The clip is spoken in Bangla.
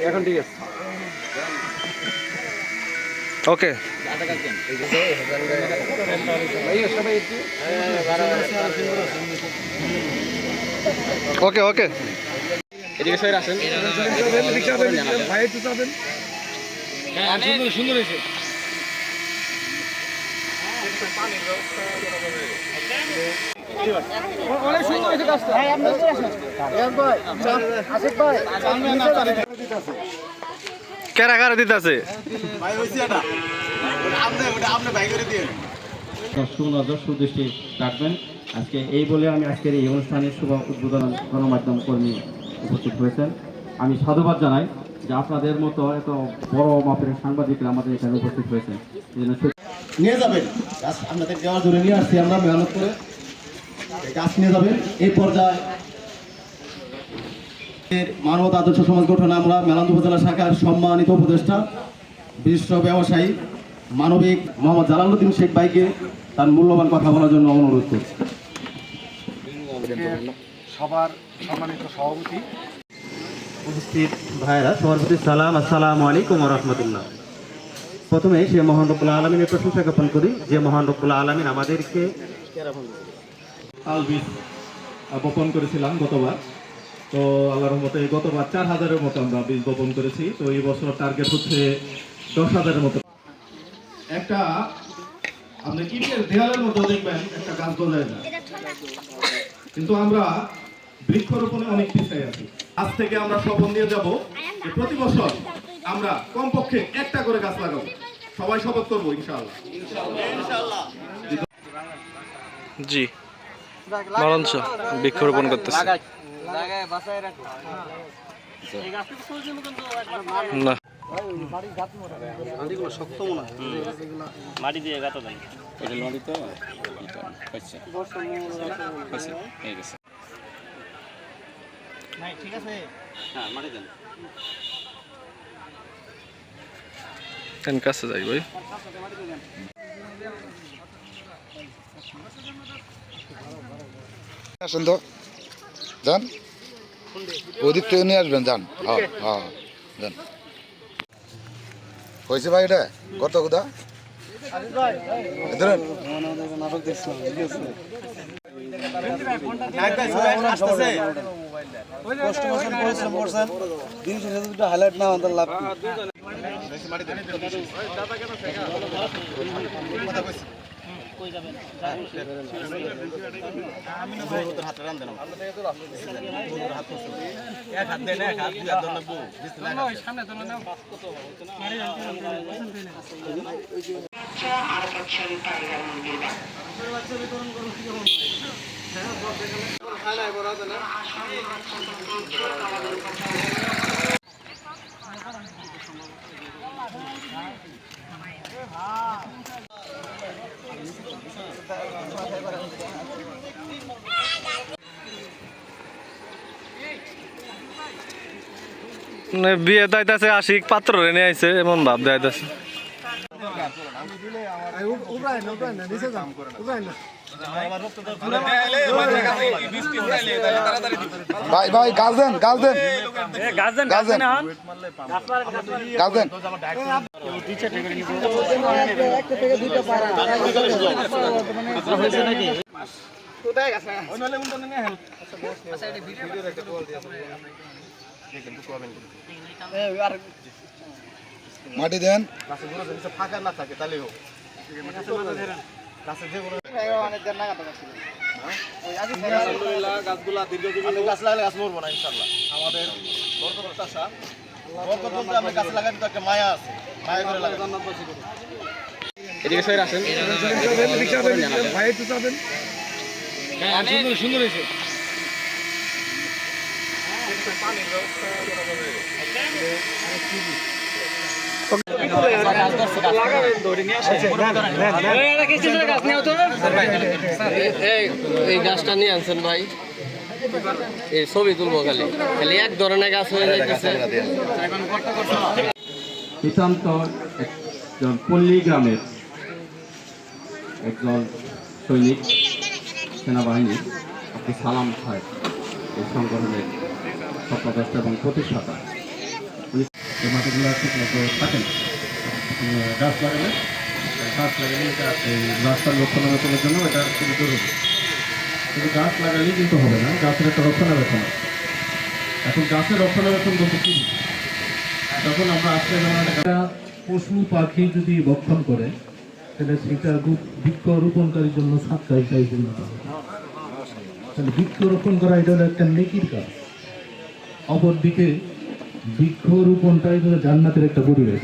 এখন ঠিক আছে। ওকে ওকে ওকে এদিকে সবাই আসেন। ভাই একটু চাবেন। সুন্দর হয়েছে। অনেক সুন্দর হয়েছে কাজটা। কেরা কারা দিতেছে সুনজর সুদৃষ্টি রাখবেন। আজকে এই বলে আমি আজকের এই অনুষ্ঠানের শুভ উদ্বোধন গণমাধ্যম কর্মী উপস্থিত হয়েছেন। আমি সাধুবাদ জানাই যে আপনাদের মতো এত বড় মাপের সাংবাদিকরা আমাদের এখানে উপস্থিত হয়েছেন। নিয়ে যাবেন গাছ আপনাদের দেওয়ার জন্য নিয়ে আসছি আমরা মেহনত করে গাছ নিয়ে যাবেন। এই পর্যায়ে মানবতা আদর্শ সমাজ গঠন আমরা মেলান্দ উপজেলা শাখার সম্মানিত উপদেষ্টা বিশিষ্ট ব্যবসায়ী মানবিক মোহাম্মদ জালালউদ্দিন শেখ ভাইকে তার মূল্যবান কথা বলার জন্য অনুরোধ করছি। সবার সম্মানিত সভাপতি, উপস্থিত ভাইরা সবার প্রতি সালাম, আসসালামু আলাইকুম ওয়া রাহমাতুল্লাহ। প্রথমে সে মহান রব্বুল আলামিনের প্রশংসা জ্ঞাপন করি যে মহান রব্বুল আলামিন আমাদেরকে বীজ বপন করেছিলাম গতবার। তো আল্লাহর রহমতে গতবার 4000-এর মতো আমরা বীজ বপন করেছি। তো এই বছর টার্গেট হচ্ছে 10,000-এর মতো। একটা আপনি ইটের দেয়ালের মধ্যে দেখবেন একটা গাছ গজায় না, কিন্তু আমরা বৃক্ষরোপণে অনেক পিছিয়ে আছি। আজ থেকে আমরা শপথ নিয়ে যাব যে প্রতি বছর আমরা কমপক্ষে একটা করে গাছ লাগাবো। সবাই শপথ করবো ইনশাআল্লাহ। জি মালঞ্চ বৃক্ষরোপণ করতেছে না মাটি দিয়ে গাঁথা দেন। এটা নদী তো ঠিক আছে। হ্যাঁ মাটি দেন। কাছে যাই ভাই। আসেন তো যান, ওদিক থেকে নিয়ে আসবেন, যান। হ্যাঁ হ্যাঁ যান। হয়েছে ভাই এটা কত কোথা নাটক দেখছিলাম। হাইলাইট না আমাদের লাভ বিয়ে দাইতাছে আশিক পাত্র রেনে আইছে এমন ভাব দাইতাছে। ভাই ভাই গাছ দেন, গাছ দেন, গাছ দেন, গাছ দেন, গাছ দেন। মাটি দেন। ফাঁকা না থাকে তাহলে গাছগুলা দীর্ঘজীবী গাছ লাগালে গাছ মরবো না ইনশাল্লাহ। আমাদের বরকত আশা বরকত বলতে আমরা গাছ লাগাই তো একটা মায়া আছে, মায়া করে লাগাই। এদিকে সবাই আসেন। ভাই একটু চাবেন। সুন্দর হয়েছে। এই গাছটা নিয়ে আনছেন ভাই, এই ছবি তুলবো খালি খালি এক ধরনের গাছ হয়ে যাইতেছে। নিতান্ত একজন পল্লী গ্রামের একজন সৈনিক সেনাবাহিনীর আপনি সালাম সাহেব এই সংগঠনের স্বপ্নদ্রষ্টা এবং প্রতিষ্ঠাতা। এই মাটিগুলো ঠিক মতো থাকে না। গাছ লাগালে এটা এই রাস্তার রক্ষণাবেক্ষণের জন্য এটা খুবই জরুরি। কিন্তু গাছ লাগালেই কিন্তু হবে না, গাছের একটা রক্ষণাবেক্ষণ আছে। এখন গাছের রক্ষণাবেক্ষণ বলতে কি, তখন আমরা আজকে যেমন একটা পশু পাখি যদি ভক্ষণ করে তাহলে সেটা বৃক্ষরোপণকারীর জন্য সাতটা হিসাবে পরিণত হবে। তাহলে বৃক্ষরোপণ করা এটা হলো একটা নেকির কাজ। অপরদিকে বৃক্ষরোপণটাই হলো জান্নাতের একটা পরিবেশ।